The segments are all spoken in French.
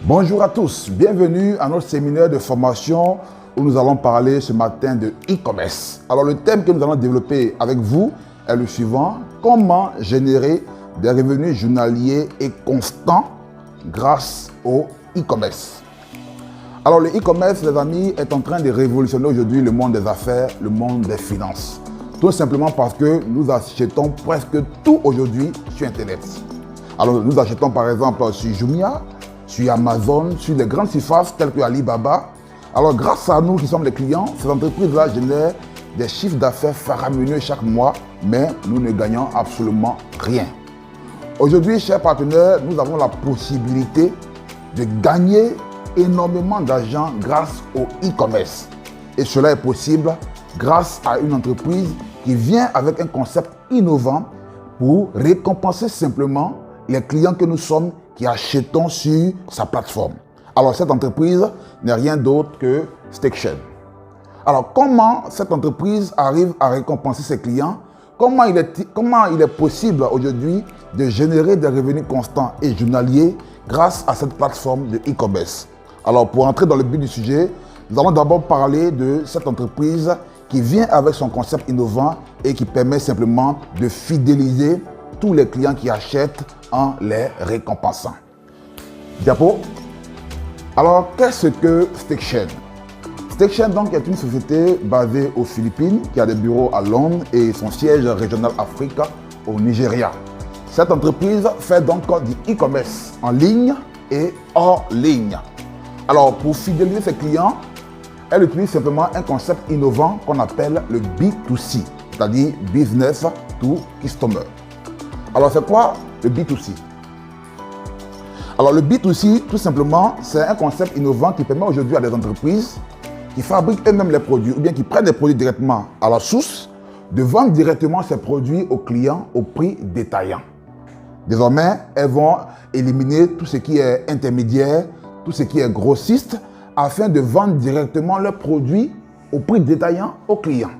Bonjour à tous, bienvenue à notre séminaire de formation où nous allons parler ce matin de e-commerce. Alors le thème que nous allons développer avec vous est le suivant: comment générer des revenus journaliers et constants grâce au e-commerce. Alors le e-commerce, les amis, est en train de révolutionner aujourd'hui le monde des affaires, le monde des finances. Tout simplement parce que nous achetons presque tout aujourd'hui sur Internet. Alors nous achetons par exemple sur Jumia, sur Amazon, sur les grandes surfaces telles que Alibaba. Alors grâce à nous qui sommes les clients, ces entreprises-là génèrent des chiffres d'affaires faramineux chaque mois, mais nous ne gagnons absolument rien. Aujourd'hui, chers partenaires, nous avons la possibilité de gagner énormément d'argent grâce au e-commerce. Et cela est possible grâce à une entreprise qui vient avec un concept innovant pour récompenser simplement les clients que nous sommes qui achetons sur sa plateforme. Alors cette entreprise n'est rien d'autre que StakeChain. Alors comment cette entreprise arrive à récompenser ses clients? Comment il est possible aujourd'hui de générer des revenus constants et journaliers grâce à cette plateforme de e-commerce? Alors pour entrer dans le but du sujet, nous allons d'abord parler de cette entreprise qui vient avec son concept innovant et qui permet simplement de fidéliser tous les clients qui achètent en les récompensant. Diapo. Alors, qu'est-ce que StakeChain? StakeChain donc est une société basée aux Philippines qui a des bureaux à Londres et son siège régional Afrique au Nigeria. Cette entreprise fait donc du e-commerce en ligne et hors ligne. Alors, pour fidéliser ses clients, elle utilise simplement un concept innovant qu'on appelle le B2C, c'est-à-dire Business to Customer. Alors, c'est quoi le B2C? Alors, le B2C, tout simplement, c'est un concept innovant qui permet aujourd'hui à des entreprises qui fabriquent eux-mêmes les produits ou bien qui prennent les produits directement à la source de vendre directement ces produits aux clients au prix détaillant. Désormais, elles vont éliminer tout ce qui est intermédiaire, tout ce qui est grossiste, afin de vendre directement leurs produits au prix détaillant aux clients.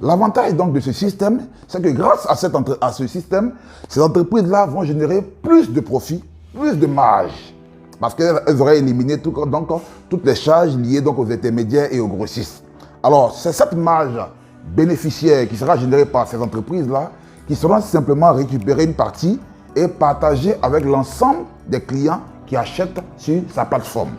L'avantage donc de ce système, c'est que grâce à ce système, ces entreprises-là vont générer plus de profits, plus de marge, parce qu'elles auraient éliminé toutes les charges liées donc aux intermédiaires et aux grossistes. Alors, c'est cette marge bénéficiaire qui sera générée par ces entreprises-là qui seront simplement récupérées une partie et partagée avec l'ensemble des clients qui achètent sur sa plateforme.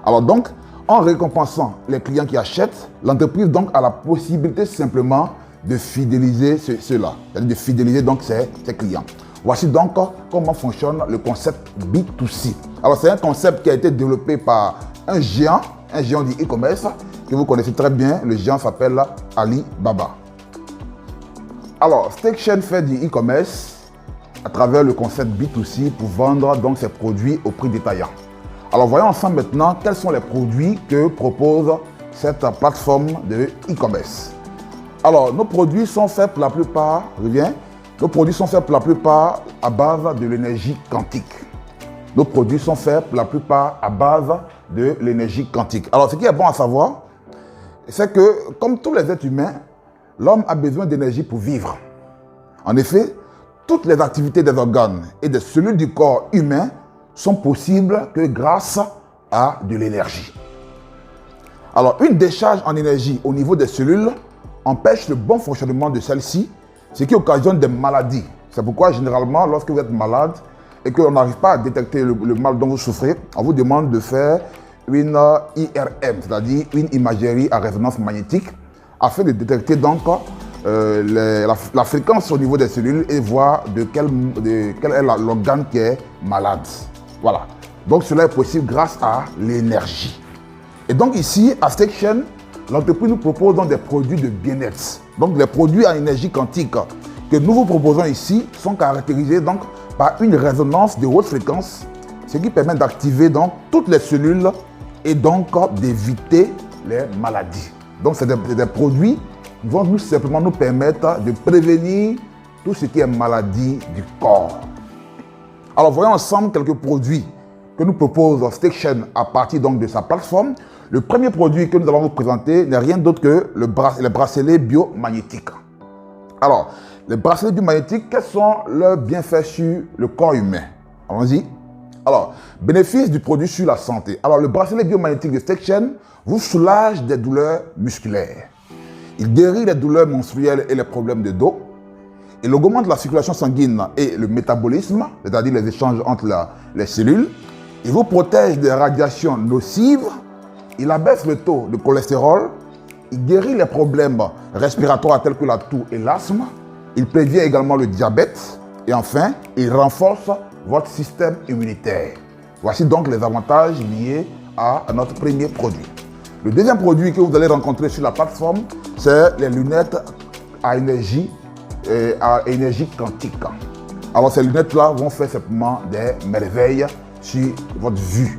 Alors donc, en récompensant les clients qui achètent, l'entreprise donc a la possibilité simplement de fidéliser ceux-là, c'est-à-dire de fidéliser donc ses clients. Voici donc comment fonctionne le concept B2C. Alors c'est un concept qui a été développé par un géant du e-commerce que vous connaissez très bien. Le géant s'appelle Alibaba. Alors StakeChain fait du e-commerce à travers le concept B2C pour vendre donc ses produits au prix détaillant. Alors voyons ensemble maintenant quels sont les produits que propose cette plateforme de e-commerce. Alors nos produits sont faits pour la plupart, nos produits sont faits pour la plupart à base de l'énergie quantique. Nos produits sont faits pour la plupart à base de l'énergie quantique. Alors ce qui est bon à savoir, c'est que comme tous les êtres humains, l'homme a besoin d'énergie pour vivre. En effet, toutes les activités des organes et des cellules du corps humain sont possibles que grâce à de l'énergie. Alors, une décharge en énergie au niveau des cellules empêche le bon fonctionnement de celles-ci, ce qui occasionne des maladies. C'est pourquoi, généralement, lorsque vous êtes malade et qu'on n'arrive pas à détecter le mal dont vous souffrez, on vous demande de faire une IRM, c'est-à-dire une imagerie à résonance magnétique, afin de détecter donc la fréquence au niveau des cellules et voir de quel est l'organe qui est malade. Voilà. Donc cela est possible grâce à l'énergie. Et donc ici, à StakeChain, l'entreprise nous propose donc des produits de bien-être. Donc les produits à énergie quantique que nous vous proposons ici sont caractérisés donc par une résonance de haute fréquence, ce qui permet d'activer donc toutes les cellules et donc d'éviter les maladies. Donc c'est des produits qui vont nous simplement nous permettre de prévenir tout ce qui est maladie du corps. Alors voyons ensemble quelques produits que nous propose StakeChain à partir donc de sa plateforme. Le premier produit que nous allons vous présenter n'est rien d'autre que les bracelets biomagnétiques. Alors, les bracelets biomagnétiques, quels sont leurs bienfaits sur le corps humain? Allons-y. Alors, bénéfice du produit sur la santé. Alors, le bracelet biomagnétique de StakeChain vous soulage des douleurs musculaires. Il guérit les douleurs menstruelles et les problèmes de dos. Il augmente la circulation sanguine et le métabolisme, c'est-à-dire les échanges entre les cellules. Il vous protège des radiations nocives. Il abaisse le taux de cholestérol. Il guérit les problèmes respiratoires tels que la toux et l'asthme. Il prévient également le diabète. Et enfin, il renforce votre système immunitaire. Voici donc les avantages liés à notre premier produit. Le deuxième produit que vous allez rencontrer sur la plateforme, c'est les lunettes à énergie quantique. Alors ces lunettes-là vont faire simplement des merveilles sur votre vue.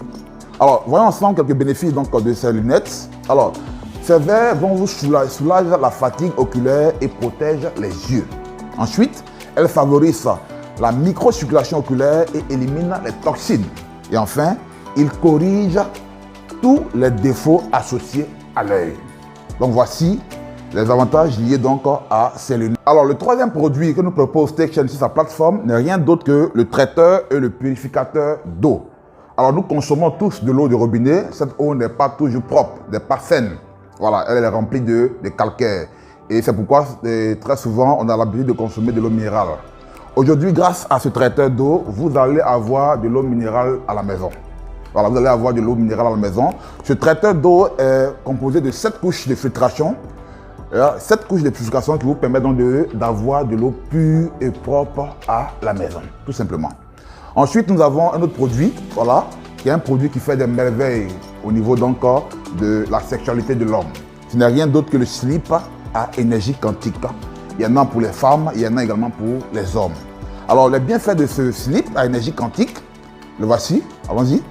Alors voyons ensemble quelques bénéfices donc, de ces lunettes. Alors ces verres vont vous soulager la fatigue oculaire et protègent les yeux. Ensuite, elles favorisent la microcirculation oculaire et éliminent les toxines. Et enfin, ils corrigent tous les défauts associés à l'œil. Donc voici les avantages liés donc à ces lunettes. Alors le troisième produit que nous propose StakeChain sur sa plateforme n'est rien d'autre que le traiteur et le purificateur d'eau. Alors nous consommons tous de l'eau de robinet. Cette eau n'est pas toujours propre, n'est pas saine. Voilà, elle est remplie de calcaire. Et c'est pourquoi très souvent on a l'habitude de consommer de l'eau minérale. Aujourd'hui, grâce à ce traiteur d'eau, vous allez avoir de l'eau minérale à la maison. Voilà, vous allez avoir de l'eau minérale à la maison. Ce traiteur d'eau est composé de 7 couches de filtration. 7 couches de purification qui vous permettent donc d'avoir de l'eau pure et propre à la maison, tout simplement. Ensuite, nous avons un autre produit, voilà, qui est un produit qui fait des merveilles au niveau donc de la sexualité de l'homme. Ce n'est rien d'autre que le slip à énergie quantique. Il y en a pour les femmes, il y en a également pour les hommes. Alors, les bienfaits de ce slip à énergie quantique, le voici, allons-y.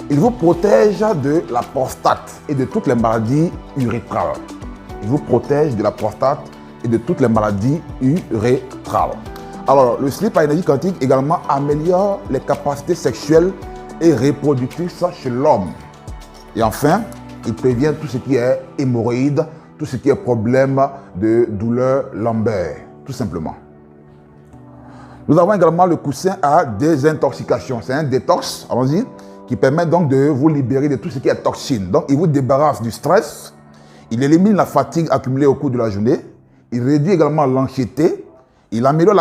Il vous protège de la prostate et de toutes les maladies urétrales. Il vous protège de la prostate et de toutes les maladies urétrales. Alors, le slip à énergie quantique également améliore les capacités sexuelles et reproductives chez l'homme. Et enfin, il prévient tout ce qui est hémorroïdes, tout ce qui est problème de douleur lombaire, tout simplement. Nous avons également le coussin à désintoxication. C'est un détox, allons-y, qui permet donc de vous libérer de tout ce qui est toxine. Donc, il vous débarrasse du stress, il élimine la fatigue accumulée au cours de la journée, il réduit également l'anxiété, il améliore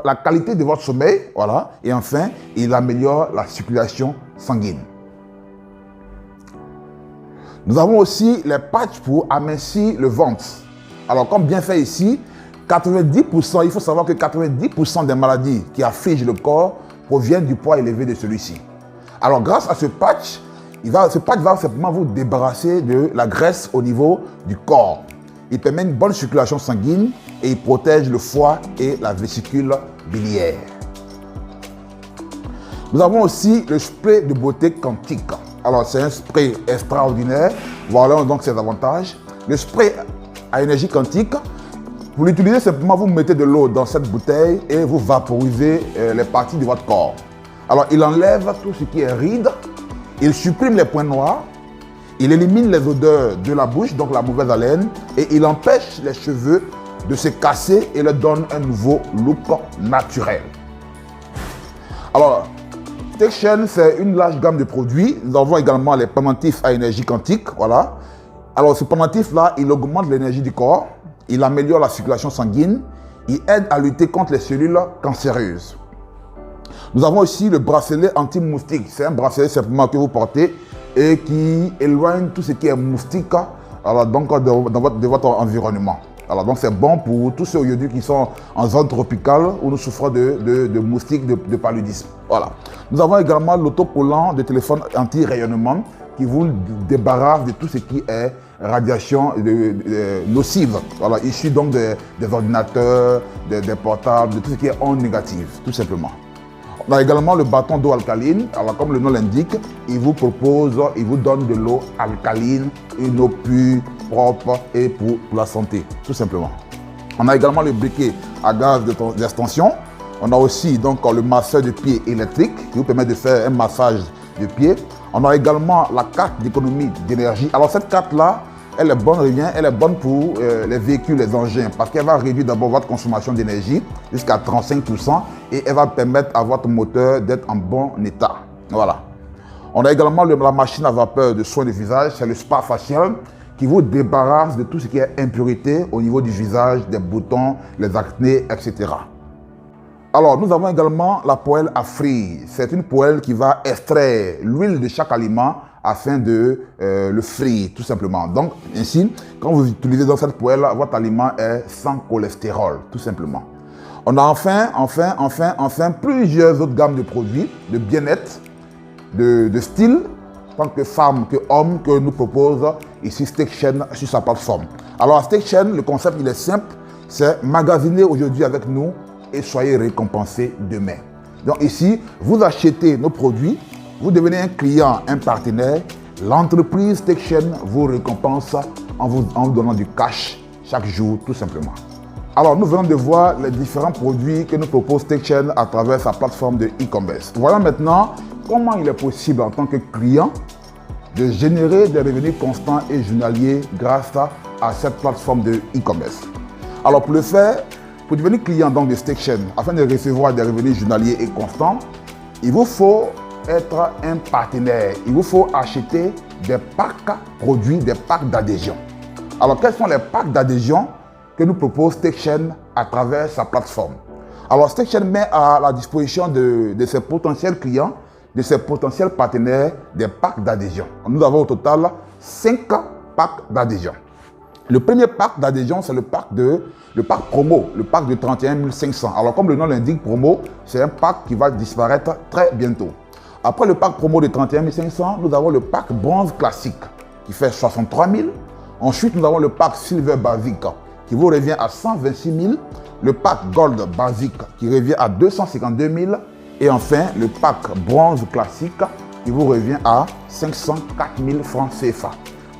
la qualité de votre sommeil, voilà, et enfin, il améliore la circulation sanguine. Nous avons aussi les patchs pour amincir le ventre. Alors, comme bien fait ici, 90%, il faut savoir que 90% des maladies qui affligent le corps proviennent du poids élevé de celui-ci. Alors, grâce à ce patch, ce patch va simplement vous débarrasser de la graisse au niveau du corps. Il permet une bonne circulation sanguine et il protège le foie et la vésicule biliaire. Nous avons aussi le spray de beauté quantique. Alors, c'est un spray extraordinaire. Voilà donc ses avantages. Le spray à énergie quantique, pour l'utiliser simplement, vous mettez de l'eau dans cette bouteille et vous vaporisez les parties de votre corps. Alors, il enlève tout ce qui est rides, il supprime les points noirs, il élimine les odeurs de la bouche, donc la mauvaise haleine, et il empêche les cheveux de se casser et leur donne un nouveau look naturel. Alors, StakeChain, c'est une large gamme de produits. Nous avons également les pendentifs à énergie quantique. Voilà. Alors, ce pendentif-là, il augmente l'énergie du corps, il améliore la circulation sanguine, il aide à lutter contre les cellules cancéreuses. Nous avons aussi le bracelet anti-moustique. C'est un bracelet simplement que vous portez et qui éloigne tout ce qui est moustique alors, donc, de votre environnement. Alors, donc c'est bon pour tous ceux aujourd'hui qui sont en zone tropicale où nous souffrons de moustiques, de paludisme. Voilà. Nous avons également l'autocollant de téléphone anti-rayonnement qui vous débarrasse de tout ce qui est radiation nocive. Voilà, issu donc des ordinateurs, des portables, de tout ce qui est ondes négatives, tout simplement. On a également le bâton d'eau alcaline. Alors, comme le nom l'indique, il vous donne de l'eau alcaline, une eau pure, propre et pour la santé, tout simplement. On a également le briquet à gaz d'extension. On a aussi donc le masseur de pied électrique qui vous permet de faire un massage de pied. On a également la carte d'économie d'énergie. Alors, cette carte-là, elle est bonne pour les véhicules, les engins, parce qu'elle va réduire d'abord votre consommation d'énergie jusqu'à 35% et elle va permettre à votre moteur d'être en bon état. Voilà. On a également la machine à vapeur de soins du visage, c'est le spa facial qui vous débarrasse de tout ce qui est impurité au niveau du visage, des boutons, les acnés, etc. Alors, nous avons également la poêle à frire. C'est une poêle qui va extraire l'huile de chaque aliment afin de le frire, tout simplement. Donc, ainsi, quand vous utilisez dans cette poêle, votre aliment est sans cholestérol, tout simplement. On a enfin plusieurs autres gammes de produits de bien-être, de style, tant que femme que homme, que nous propose ici SteakChain sur sa plateforme. Alors, à SteakChain, le concept, il est simple, c'est magasiner aujourd'hui avec nous et soyez récompensés demain. Donc ici, vous achetez nos produits, vous devenez un client, un partenaire, l'entreprise SteakChain vous récompense en vous donnant du cash chaque jour, tout simplement. Alors, nous venons de voir les différents produits que nous propose SteakChain à travers sa plateforme de e-commerce. Voilà maintenant comment il est possible en tant que client de générer des revenus constants et journaliers grâce à cette plateforme de e-commerce. Alors, pour le faire, pour devenir client donc de SteakChain, afin de recevoir des revenus journaliers et constants, il vous faut être un partenaire. Il vous faut acheter des packs produits, des packs d'adhésion. Alors, quels sont les packs d'adhésion que nous propose SteakChain à travers sa plateforme? Alors, SteakChain met à la disposition de ses potentiels clients, de ses potentiels partenaires, des packs d'adhésion. Nous avons au total 5 packs d'adhésion. Le premier pack d'adhésion, c'est le pack promo, le pack de 31 500. Alors, comme le nom l'indique, promo, c'est un pack qui va disparaître très bientôt. Après le pack promo de 31 500, nous avons le pack bronze classique qui fait 63 000. Ensuite, nous avons le pack silver basique qui vous revient à 126 000. Le pack gold basique qui revient à 252 000. Et enfin, le pack bronze classique qui vous revient à 504 000 francs CFA.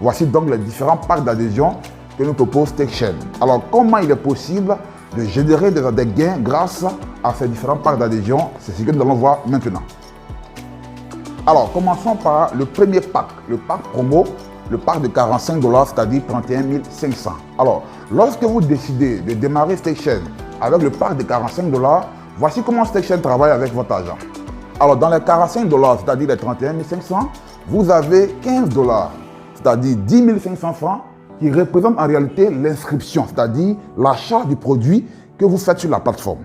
Voici donc les différents packs d'adhésion que nous propose SteakChain. Alors, comment il est possible de générer des gains grâce à ces différents packs d'adhésion? C'est ce que nous allons voir maintenant. Alors, commençons par le premier pack, le pack promo, le pack de 45 $, c'est-à-dire 31 500. Alors, lorsque vous décidez de démarrer SteakChain avec le pack de 45 $, voici comment SteakChain travaille avec votre argent. Alors, dans les 45 $, c'est-à-dire les 31 500, vous avez 15 $, c'est-à-dire 10 500 francs, qui représente en réalité l'inscription, c'est-à-dire l'achat du produit que vous faites sur la plateforme.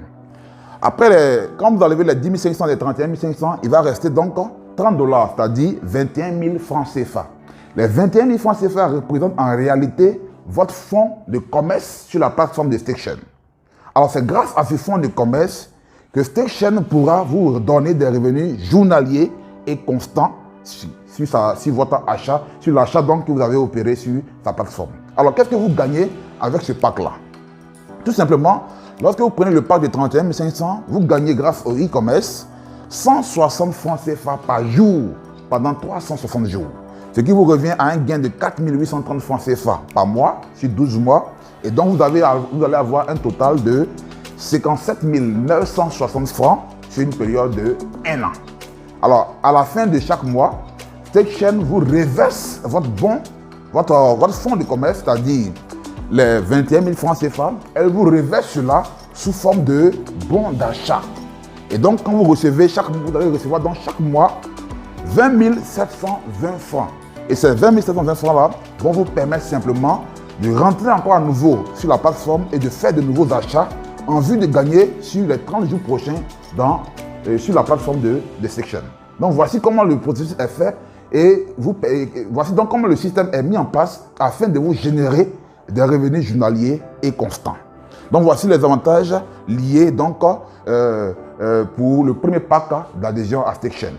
Après, quand vous enlevez les 10 500 et 31 500, il va rester donc 30 $, c'est-à-dire 21 000 francs CFA. Les 21 000 francs CFA représentent en réalité votre fonds de commerce sur la plateforme de SteakChain. Alors, c'est grâce à ce fonds de commerce que SteakChain pourra vous donner des revenus journaliers et constants sur votre achat, sur l'achat donc que vous avez opéré sur sa plateforme. Alors, qu'est-ce que vous gagnez avec ce pack-là? Tout simplement, lorsque vous prenez le pack de 31 500, vous gagnez grâce au e-commerce 160 francs CFA par jour pendant 360 jours. Ce qui vous revient à un gain de 4 830 francs CFA par mois sur 12 mois. Et donc, vous allez avoir un total de 57 960 francs sur une période de 1 an. Alors, à la fin de chaque mois, SteakChain vous reverse votre fonds de commerce, c'est-à-dire les 21 000 francs CFA. Elle vous reverse cela sous forme de bons d'achat. Et donc, quand vous allez recevoir dans chaque mois 20 720 francs. Et ces 20 720 francs-là vont vous permettre simplement de rentrer encore à nouveau sur la plateforme et de faire de nouveaux achats en vue de gagner sur les 30 jours prochains sur la plateforme de SteakChain. Donc, voici comment le processus est fait et voici donc comment le système est mis en place afin de vous générer des revenus journaliers et constants. Donc, voici les avantages liés donc, pour le premier pack d'adhésion à SteakChain.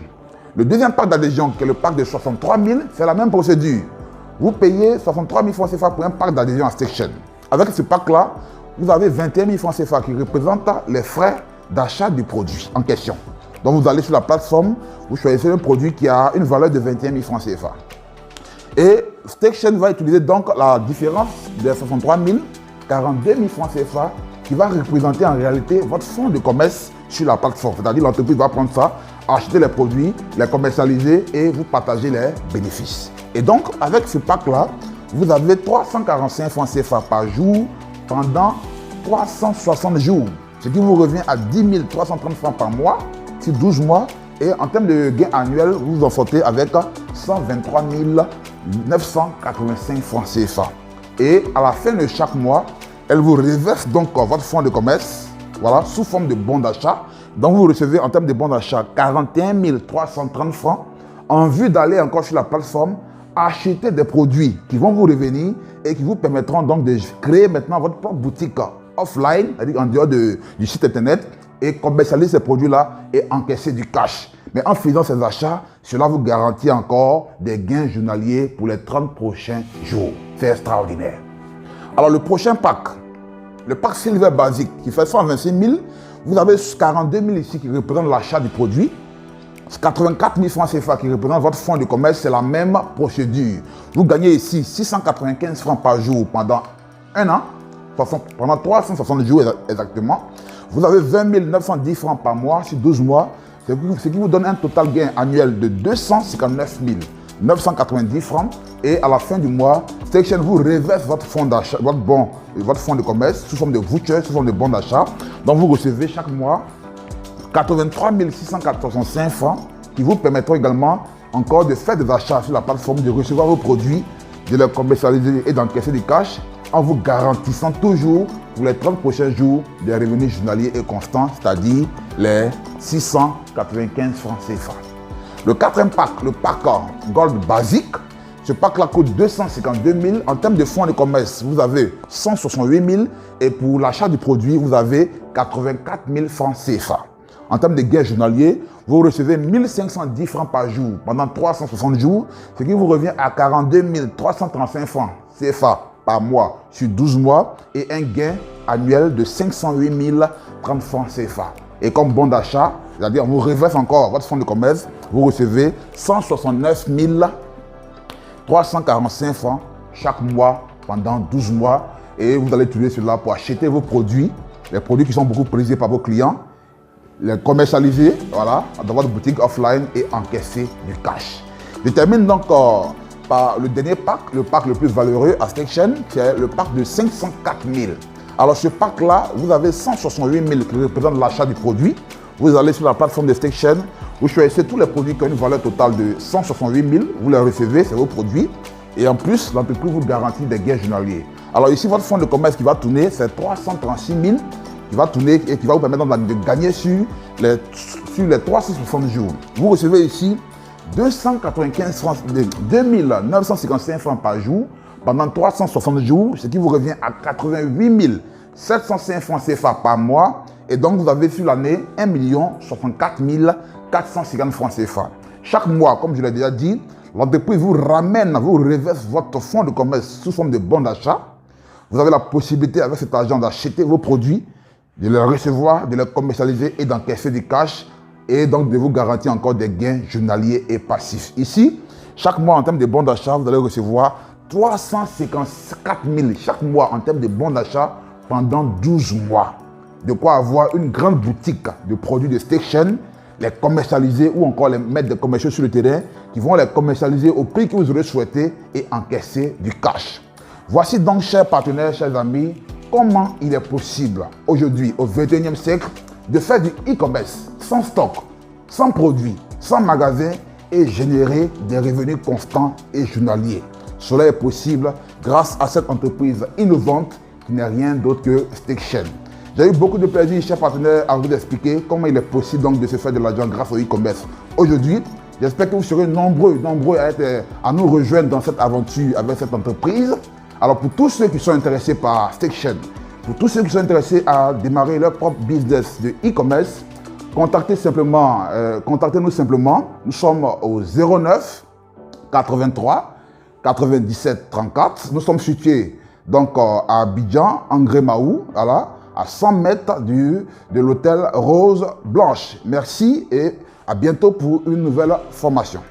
Le deuxième pack d'adhésion, qui est le pack de 63 000, c'est la même procédure. Vous payez 63 000 francs CFA pour un pack d'adhésion à SteakChain. Avec ce pack-là, vous avez 21 000 francs CFA qui représentent les frais d'achat du produit en question. Donc, vous allez sur la plateforme, vous choisissez un produit qui a une valeur de 21 000 francs CFA. Et SteakChain va utiliser donc la différence des 63 000, 42 000 francs CFA qui va représenter en réalité votre fonds de commerce sur la plateforme. C'est-à-dire l'entreprise va prendre ça, acheter les produits, les commercialiser et vous partager les bénéfices. Et donc, avec ce pack-là, vous avez 345 francs CFA par jour pendant 360 jours. Ce qui vous revient à 10 330 francs par mois sur 12 mois Et en termes de gain annuel, vous vous en sortez avec 123 985 francs CFA. Et à la fin de chaque mois, elle vous reverse donc votre fonds de commerce, voilà, sous forme de bons d'achat. Donc vous recevez en termes de bons d'achat 41 330 francs en vue d'aller encore sur la plateforme acheter des produits qui vont vous revenir et qui vous permettront donc de créer maintenant votre propre boutique offline, c'est-à-dire en dehors du site internet, et commercialiser ces produits-là et encaisser du cash. Mais en faisant ces achats, cela vous garantit encore des gains journaliers pour les 30 prochains jours. C'est extraordinaire. Alors le prochain pack, le pack Silver basique qui fait 126 000, vous avez 42 000 ici qui représentent l'achat du produit. 84 000 francs CFA qui représentent votre fonds de commerce, c'est la même procédure. Vous gagnez ici 695 francs par jour pendant un an, pendant 360 jours exactement. Vous avez 20 910 francs par mois sur 12 mois, ce qui vous donne un total gain annuel de 259 990 francs. Et à la fin du mois, Stakeshares vous reverse votre fonds d'achat, votre fonds de commerce sous forme de voucher, sous forme de bons d'achat. Donc vous recevez chaque mois 83 685 francs qui vous permettront également encore de faire des achats sur la plateforme, de recevoir vos produits, de les commercialiser et d'encaisser du cash en vous garantissant toujours pour les 30 prochains jours des revenus journaliers et constants, c'est-à-dire les 695 francs CFA. Le quatrième pack, le pack Gold basique, ce pack-là coûte 252 000. En termes de fonds de commerce, vous avez 168 000 et pour l'achat du produit, vous avez 84 000 francs CFA. En termes de gains journaliers, vous recevez 1510 francs par jour pendant 360 jours, ce qui vous revient à 42 335 francs CFA par mois sur 12 mois et un gain annuel de 508 030 francs CFA. Et comme bon d'achat, c'est-à-dire on vous reverse encore votre fonds de commerce, vous recevez 169 345 francs chaque mois pendant 12 mois et vous allez utiliser cela pour acheter vos produits, les produits qui sont beaucoup prisés par vos clients, les commercialiser, voilà, dans votre boutique offline et encaisser du cash. Je termine donc par le dernier pack, le pack le plus valeureux à Stakeshares, c'est le pack de 504 000. Alors ce pack-là, vous avez 168 000 qui représentent l'achat du produit. Vous allez sur la plateforme de Stakeshares, vous choisissez tous les produits qui ont une valeur totale de 168 000, vous les recevez, c'est vos produits. Et en plus, l'entreprise vous garantit des gains journaliers. Alors ici, votre fonds de commerce qui va tourner, c'est 336 000 qui va tourner et qui va vous permettre de gagner sur les 360 jours. Vous recevez ici 295 francs, 2955 francs par jour pendant 360 jours, ce qui vous revient à 88 705 francs CFA par mois. Et donc, vous avez sur l'année 1 64 450 francs CFA. Chaque mois, comme je l'ai déjà dit, l'entreprise vous ramène, vous reverse votre fonds de commerce sous forme de bons d'achat. Vous avez la possibilité avec cet argent d'acheter vos produits, de les recevoir, de les commercialiser et d'encaisser du cash et donc de vous garantir encore des gains journaliers et passifs. Ici, chaque mois en termes de bons d'achat, vous allez recevoir 354 000 chaque mois en termes de bons d'achat pendant 12 mois. De quoi avoir une grande boutique de produits de Stakeshares, les commercialiser ou encore les mettre des commerciaux sur le terrain qui vont les commercialiser au prix que vous aurez souhaité et encaisser du cash. Voici donc, chers partenaires, chers amis, comment il est possible aujourd'hui, au XXIe siècle, de faire du e-commerce sans stock, sans produits, sans magasin et générer des revenus constants et journaliers. Cela est possible grâce à cette entreprise innovante qui n'est rien d'autre que Stakeshares. J'ai eu beaucoup de plaisir, chers partenaires, à vous expliquer comment il est possible donc de se faire de l'argent grâce au e-commerce. Aujourd'hui, j'espère que vous serez nombreux à nous rejoindre dans cette aventure avec cette entreprise. Alors pour tous ceux qui sont intéressés par Stakeshares, pour tous ceux qui sont intéressés à démarrer leur propre business de e-commerce, contactez-nous simplement. Nous sommes au 09 83 97 34. Nous sommes situés donc à Abidjan, en Grémaou, voilà, à 100 mètres de l'hôtel Rose Blanche. Merci et à bientôt pour une nouvelle formation.